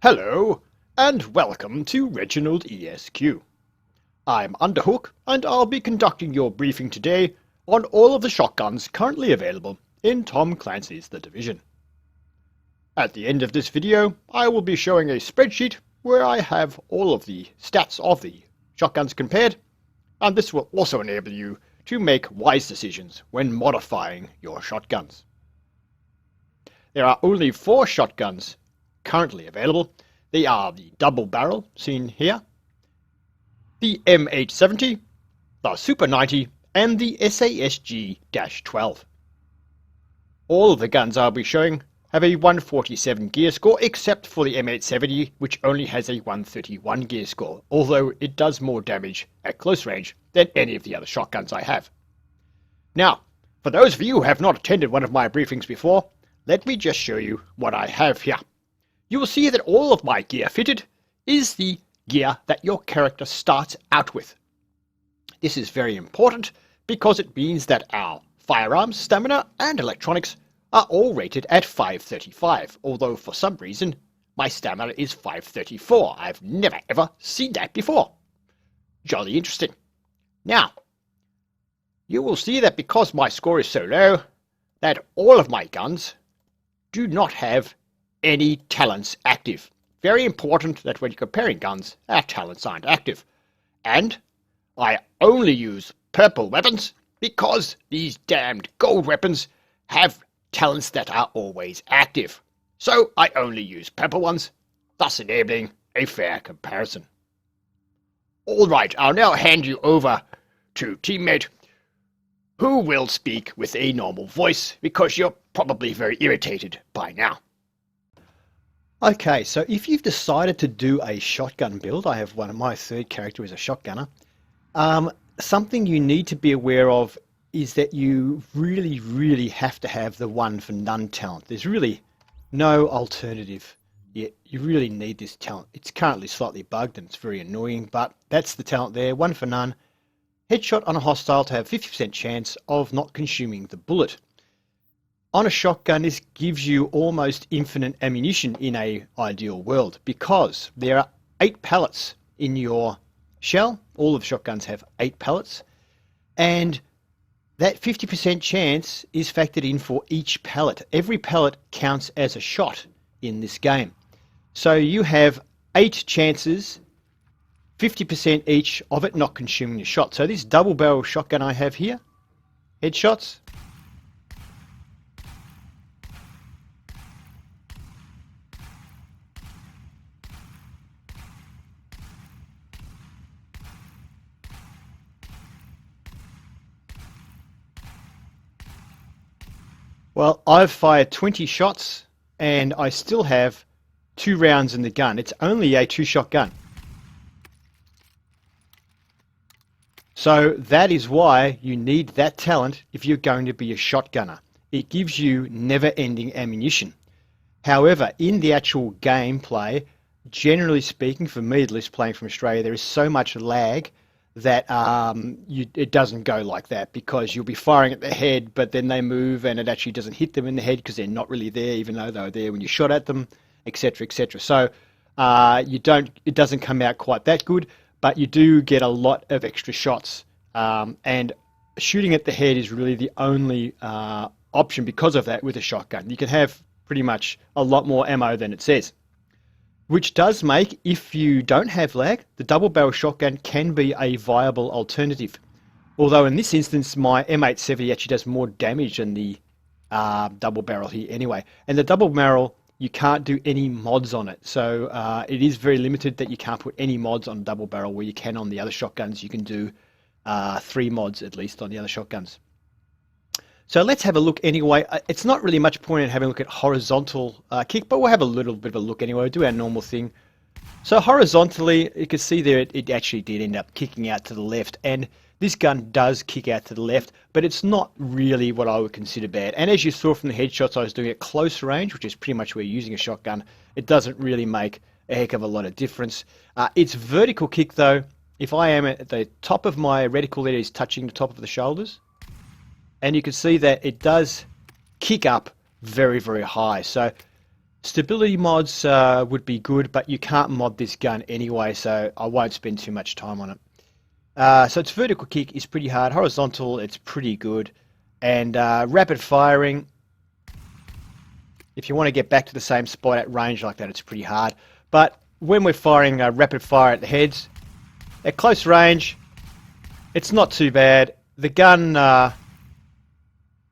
Hello, and welcome to ReginaldESQ. I'm Underhook, and I'll be conducting your briefing today on all of the shotguns currently available in Tom Clancy's The Division. At the end of this video, I will be showing a spreadsheet where I have all of the stats of the shotguns compared, and this will also enable you to make wise decisions when modifying your shotguns. There are only 4 shotguns currently available. They are the double barrel, seen here, the M870, the Super 90, and the SAS G-12. All of the guns I'll be showing have a 147 gear score, except for the M870, which only has a 131 gear score, although it does more damage at close range than any of the other shotguns I have. Now, for those of you who have not attended one of my briefings before, let me just show you what I have here. You will see that all of my gear fitted is the gear that your character starts out with. This is very important because it means that our firearms, stamina, and electronics are all rated at 535, although for some reason my stamina is 534. I've never ever seen that before. Jolly interesting. Now, you will see that because my score is so low, that all of my guns do not have any talents active. Very important that when you're comparing guns, our talents aren't active. And I only use purple weapons because these damned gold weapons have talents that are always active. So I only use purple ones, thus enabling a fair comparison. Alright, I'll now hand you over to teammate who will speak with a normal voice because you're probably very irritated by now. Okay, so if you've decided to do a shotgun build, I have one of my third character is a shotgunner. Something you need to be aware of is that you really have to have the one for none talent. There's really no alternative. You really need this talent. It's currently slightly bugged and it's very annoying, but that's the talent there, one for none. Headshot on a hostile to have 50% chance of not consuming the bullet. On a shotgun, this gives you almost infinite ammunition in an ideal world because there are 8 pellets in your shell. All of the shotguns have 8 pellets, and that 50% chance is factored in for each pellet. Every pellet counts as a shot in this game. So you have 8 chances, 50% each of it not consuming a shot. So this double barrel shotgun I have here, headshots, well, I've fired 20 shots and I still have 2 rounds in the gun. It's only a 2-shot gun. So that is why you need that talent if you're going to be a shotgunner. It gives you never-ending ammunition. However, in the actual gameplay, generally speaking, for me at least playing from Australia, there is so much lag that it doesn't go like that because you'll be firing at the head, but then they move and it actually doesn't hit them in the head because they're not really there, even though they were there when you shot at them, etc., etc. So it doesn't come out quite that good, but you do get a lot of extra shots, and shooting at the head is really the only option because of that with a shotgun. You can have pretty much a lot more ammo than it says, which does make, if you don't have lag, the double barrel shotgun can be a viable alternative. Although in this instance, my M870 actually does more damage than the double barrel here anyway. And the double barrel, you can't do any mods on it. So it is very limited that you can't put any mods on double barrel where you can on the other shotguns. You can do 3 mods at least on the other shotguns. So let's have a look anyway. It's not really much point in having a look at horizontal kick, but we'll have a little bit of a look anyway. We'll do our normal thing. So horizontally, you can see there it actually did end up kicking out to the left, and this gun does kick out to the left, but it's not really what I would consider bad. And as you saw from the headshots I was doing at close range, which is pretty much where you're using a shotgun, it doesn't really make a heck of a lot of difference. Its vertical kick though, if I am at the top of my reticle, it is touching the top of the shoulders. And you can see that it does kick up very high. So Stability mods would be good, but you can't mod this gun anyway, so I won't spend too much time on it. So its vertical kick is pretty hard. Horizontal, it's pretty good. And rapid firing, if you want to get back to the same spot at range like that, it's pretty hard. But when we're firing rapid fire at the heads, at close range, it's not too bad. The gun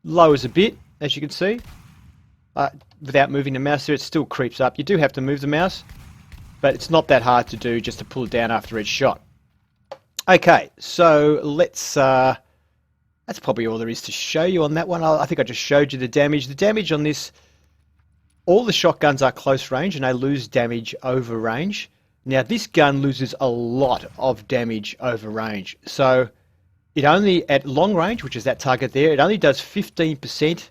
lowers a bit, as you can see. Without moving the mouse there, it still creeps up. You do have to move the mouse, but it's not that hard to do just to pull it down after each shot. Okay, so let's... that's probably all there is to show you on that one. I think I just showed you the damage. The damage on this, all the shotguns are close range and they lose damage over range. Now this gun loses a lot of damage over range. So it only, at long range, which is that target there, it only does 15%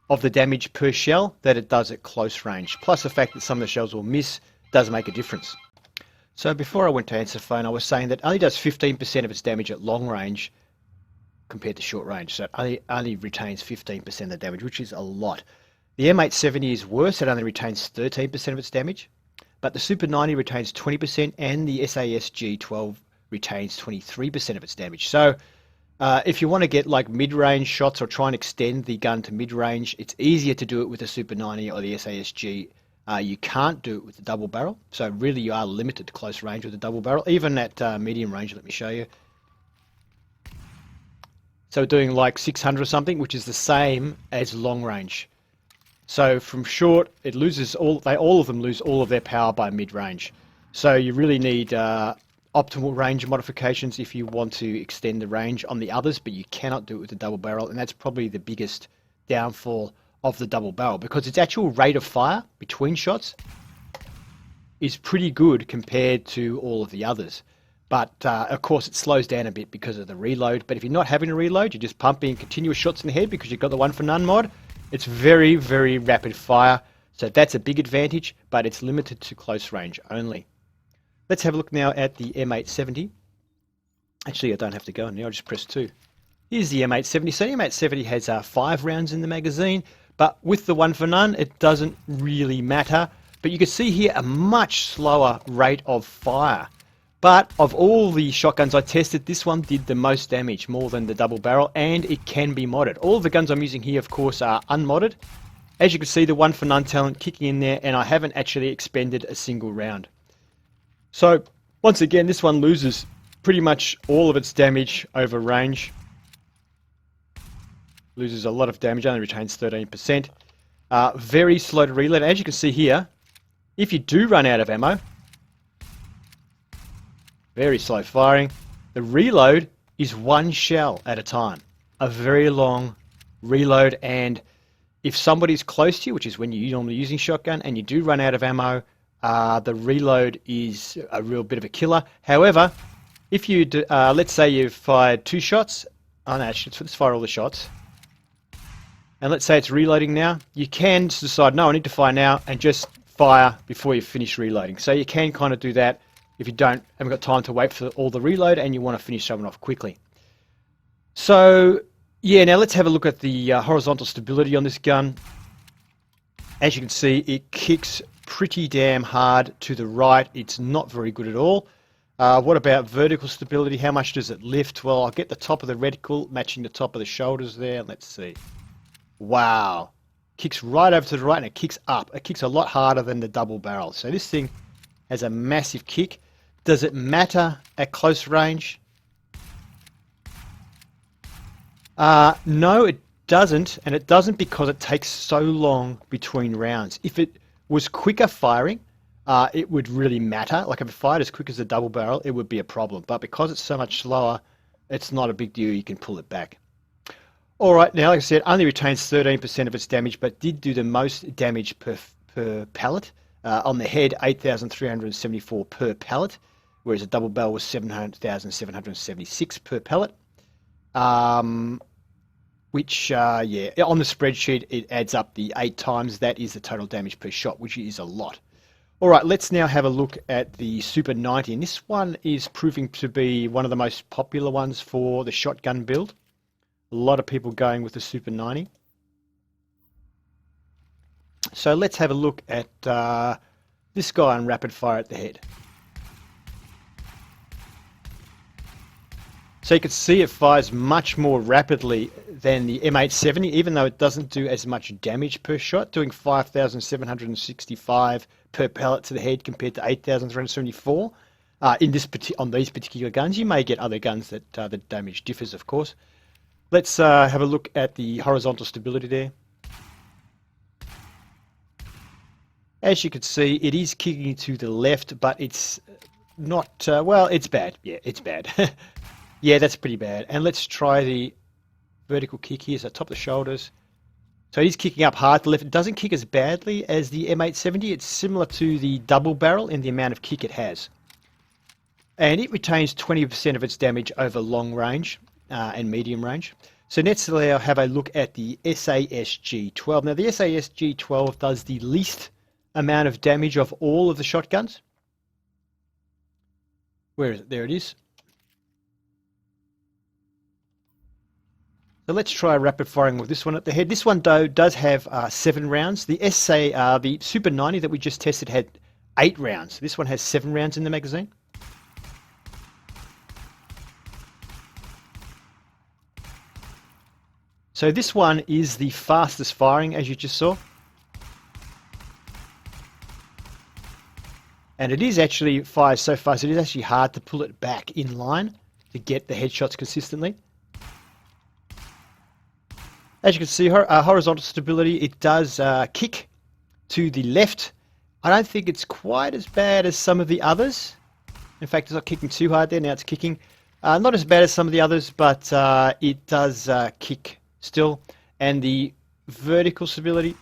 of the damage per shell that it does at close range. Plus the fact that some of the shells will miss does make a difference. So before I went to answer the phone, I was saying that it only does 15% of its damage at long range compared to short range. So it only retains 15% of the damage, which is a lot. The M870 is worse. It only retains 13% of its damage. But the Super 90 retains 20% and the SAS G-12 retains 23% of its damage. So if you want to get like mid-range shots or try and extend the gun to mid-range, it's easier to do it with the Super 90 or the SAS G. You can't do it with the double barrel. So really you are limited to close range with the double barrel. Even at medium range, let me show you. So doing like 600 or something, which is the same as long range. So from short, it loses all of them lose all of their power by mid-range. So you really need optimal range modifications if you want to extend the range on the others, but you cannot do it with the double barrel, and that's probably the biggest downfall of the double barrel, because its actual rate of fire between shots is pretty good compared to all of the others. But of course it slows down a bit because of the reload. But if you're not having to reload, you're just pumping continuous shots in the head because you've got the one for none mod. It's very, very rapid fire, so that's a big advantage, but it's limited to close range only. Let's have a look now at the M870. Actually, I don't have to go in there, I'll just press 2. Here's the M870. So the M870 has 5 rounds in the magazine, but with the one for none, it doesn't really matter. But you can see here a much slower rate of fire. But of all the shotguns I tested, this one did the most damage, more than the double barrel, and it can be modded. All of the guns I'm using here, of course, are unmodded. As you can see, the one for none talent kicking in there, and I haven't actually expended a single round. So, once again, this one loses pretty much all of its damage over range. Loses a lot of damage, only retains 13%. Very slow to reload. As you can see here, if you do run out of ammo, very slow firing. The reload is 1 shell at a time. A very long reload, and if somebody's close to you, which is when you're normally using shotgun, and you do run out of ammo, the reload is a real bit of a killer. However, if you do, let's say you've fired 2 shots, oh no, actually, let's fire all the shots. And let's say it's reloading now, you can just decide, no, I need to fire now, and just fire before you finish reloading. So you can kind of do that if you haven't got time to wait for all the reload and you want to finish someone off quickly. So, yeah, now let's have a look at the horizontal stability on this gun. As you can see, it kicks pretty damn hard to the right. It's not very good at all. What about vertical stability? How much does it lift? Well, I'll get the top of the reticle matching the top of the shoulders there. Let's see. Wow. Kicks right over to the right and it kicks up. It kicks a lot harder than the double barrel. So this thing has a massive kick. Does it matter at close range? No, it doesn't. And it doesn't because it takes so long between rounds. If it was quicker firing, it would really matter. Like if it fired as quick as the double barrel, it would be a problem. But because it's so much slower, it's not a big deal. You can pull it back. All right, now, like I said, only retains 13% of its damage, but did do the most damage per pellet. On the head, 8,374 per pellet, whereas a double barrel was 7,776 per pellet. Which, yeah, on the spreadsheet, it adds up the 8 times. That is the total damage per shot, which is a lot. All right, let's now have a look at the Super 90. And this one is proving to be one of the most popular ones for the shotgun build. A lot of people going with the Super 90. So let's have a look at this guy on rapid fire at the head. So you can see it fires much more rapidly than the M870, even though it doesn't do as much damage per shot, doing 5,765 per pellet to the head compared to 8,374 on these particular guns. You may get other guns that the damage differs, of course. Let's have a look at the horizontal stability there. As you can see, it is kicking to the left, but it's not, well, it's bad. Yeah, it's bad. Yeah, that's pretty bad. And let's try the vertical kick here, so top of the shoulders. So he's kicking up hard to the left. It doesn't kick as badly as the M870. It's similar to the double barrel in the amount of kick it has. And it retains 20% of its damage over long range and medium range. So next I'll have a look at the SAS G-12. Now the SAS G-12 does the least amount of damage of all of the shotguns. Where is it? There it is. So let's try rapid firing with this one at the head. This one though does have 7 rounds. The the Super 90 that we just tested had 8 rounds. This one has 7 rounds in the magazine. So this one is the fastest firing, as you just saw. And it is actually fires so fast, it is actually hard to pull it back in line to get the headshots consistently. As you can see, horizontal stability, it does kick to the left. I don't think it's quite as bad as some of the others. In fact, it's not kicking too hard there. Now it's kicking. Not as bad as some of the others, but it does kick still. And the vertical stability,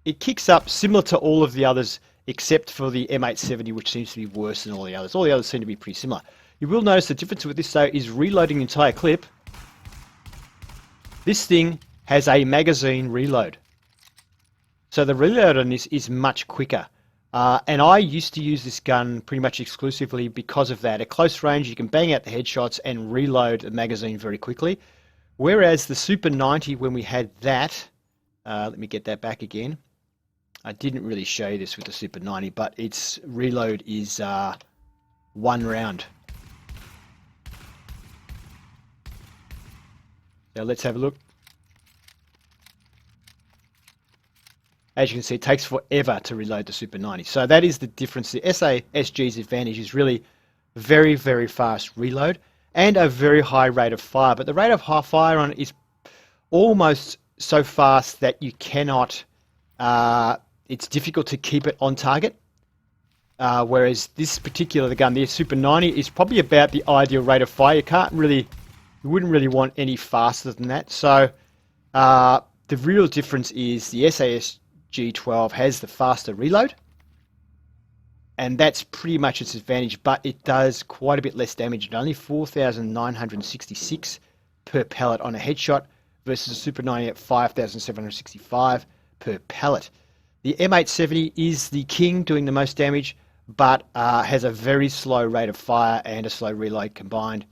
it kicks up similar to all of the others, except for the M870, which seems to be worse than all the others. All the others seem to be pretty similar. You will notice the difference with this, though, is reloading the entire clip. This thing has a magazine reload. So the reload on this is much quicker. And I used to use this gun pretty much exclusively because of that. At close range, you can bang out the headshots and reload the magazine very quickly. Whereas the Super 90, when we had that, let me get that back again. I didn't really show you this with the Super 90, but its reload is 1 round. So let's have a look. As you can see, it takes forever to reload the Super 90. So that is the difference. The SASG's advantage is really very, very fast reload and a very high rate of fire. But the rate of high fire on it is almost so fast that you cannot, it's difficult to keep it on target. Whereas this particular gun, the Super 90, is probably about the ideal rate of fire. You wouldn't really want any faster than that. So the real difference is the SAS G-12 has the faster reload, and that's pretty much its advantage, but it does quite a bit less damage at only 4,966 per pellet on a headshot versus a Super 90 at 5,765 per pellet. The M870 is the king, doing the most damage, but has a very slow rate of fire and a slow reload combined,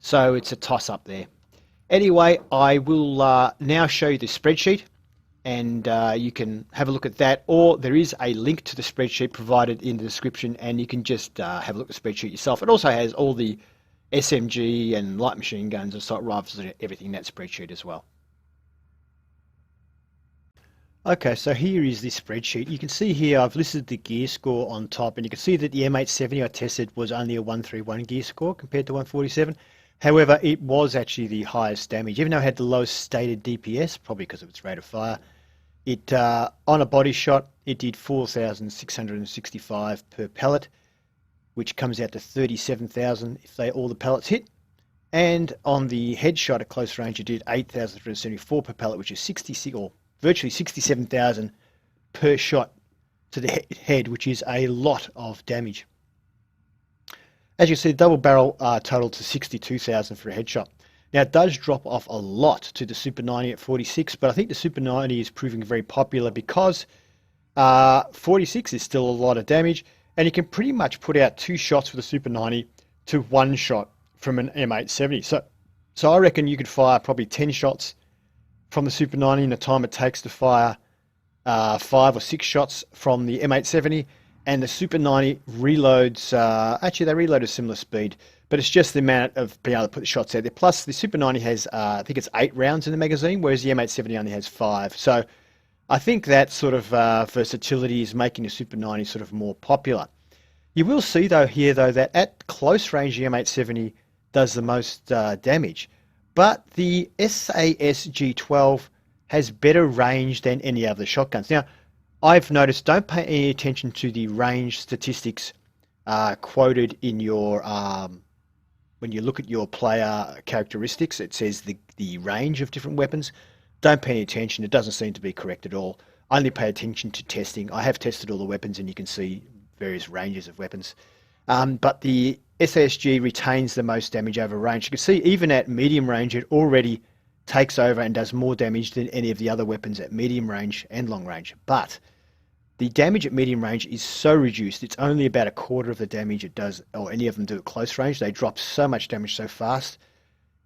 so it's a toss-up there. Anyway, I will now show you the spreadsheet, and you can have a look at that, or there is a link to the spreadsheet provided in the description, and you can just have a look at the spreadsheet yourself. It also has all the SMG and light machine guns, assault rifles, and everything in that spreadsheet as well. Okay, so here is the spreadsheet. You can see here I've listed the gear score on top, and you can see that the M870 I tested was only a 131 gear score compared to 147. However, it was actually the highest damage, even though it had the lowest stated DPS, probably because of its rate of fire. It on a body shot, it did 4,665 per pellet, which comes out to 37,000 if all the pellets hit. And on the headshot at close range, it did 8,374 per pellet, which is 66 or virtually 67,000 per shot to the head, which is a lot of damage. As you see, the double barrel totaled to 62,000 for a headshot. Now, it does drop off a lot to the Super 90 at 46, but I think the Super 90 is proving very popular because 46 is still a lot of damage, and you can pretty much put out 2 shots with a Super 90 to 1 shot from an M870. So I reckon you could fire probably 10 shots from the Super 90 in the time it takes to fire 5 or 6 shots from the M870, and the Super 90 reloads, actually they reload at a similar speed, but it's just the amount of being able to put the shots out there. Plus the Super 90 has, I think it's 8 rounds in the magazine, whereas the M870 only has 5. So I think that sort of versatility is making the Super 90 sort of more popular. You will see though here though that at close range the M870 does the most damage, but the SAS G-12 has better range than any other shotguns. Now, I've noticed, don't pay any attention to the range statistics quoted in your, when you look at your player characteristics, it says the range of different weapons. Don't pay any attention, it doesn't seem to be correct at all. Only pay attention to testing. I have tested all the weapons and you can see various ranges of weapons. But the SASG retains the most damage over range. You can see even at medium range it already takes over and does more damage than any of the other weapons at medium range and long range. But the damage at medium range is so reduced, it's only about a quarter of the damage it does, or any of them do at close range. They drop so much damage so fast,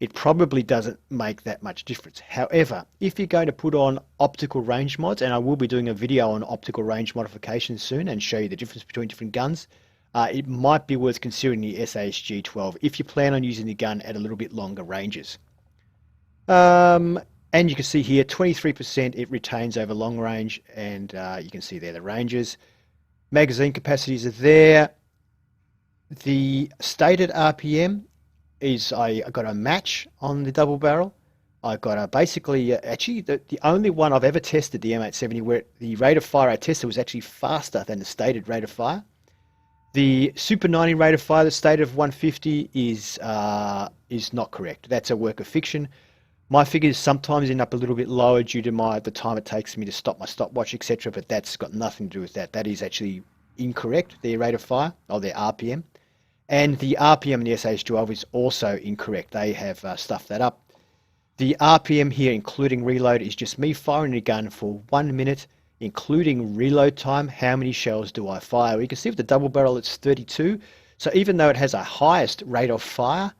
it probably doesn't make that much difference. However, if you're going to put on optical range mods, and I will be doing a video on optical range modifications soon and show you the difference between different guns, it might be worth considering the SAS G-12 if you plan on using the gun at a little bit longer ranges. And you can see here 23% it retains over long range, and you can see there the ranges. Magazine capacities are there. The stated RPM is I got a match on the double barrel. I got a basically, actually the only one I've ever tested, the M870, where the rate of fire I tested was actually faster than the stated rate of fire. The Super 90 rate of fire, the stated of 150 is not correct. That's a work of fiction. My figures sometimes end up a little bit lower due to the time it takes me to stop my stopwatch, etc. But that's got nothing to do with that. That is actually incorrect, their rate of fire, or their RPM. And the RPM in the SAS G-12 is also incorrect. They have stuffed that up. The RPM here, including reload, is just me firing a gun for 1 minute, including reload time. How many shells do I fire? You can see with the double barrel it's 32. So even though it has a highest rate of fire,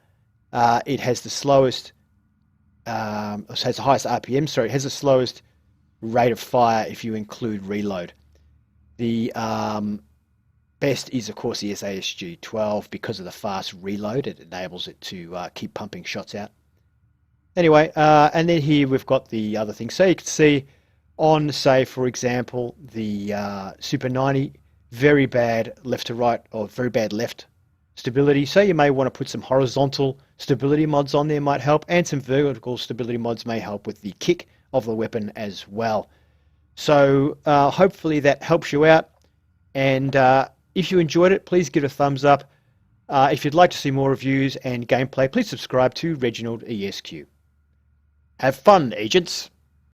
it has the slowest, has the highest RPM, sorry, it has the slowest rate of fire if you include reload. The best is, of course, the SAS G-12 because of the fast reload. It enables it to keep pumping shots out. Anyway, and then here we've got the other thing. So you can see on, say, for example, the Super 90, very bad left to right, or very bad left stability. So you may want to put some horizontal stability mods on there, might help, and some vertical stability mods may help with the kick of the weapon as well. So hopefully that helps you out, and if you enjoyed it, please give it a thumbs up. If you'd like to see more reviews and gameplay, please subscribe to ReginaldESQ. Have fun, agents!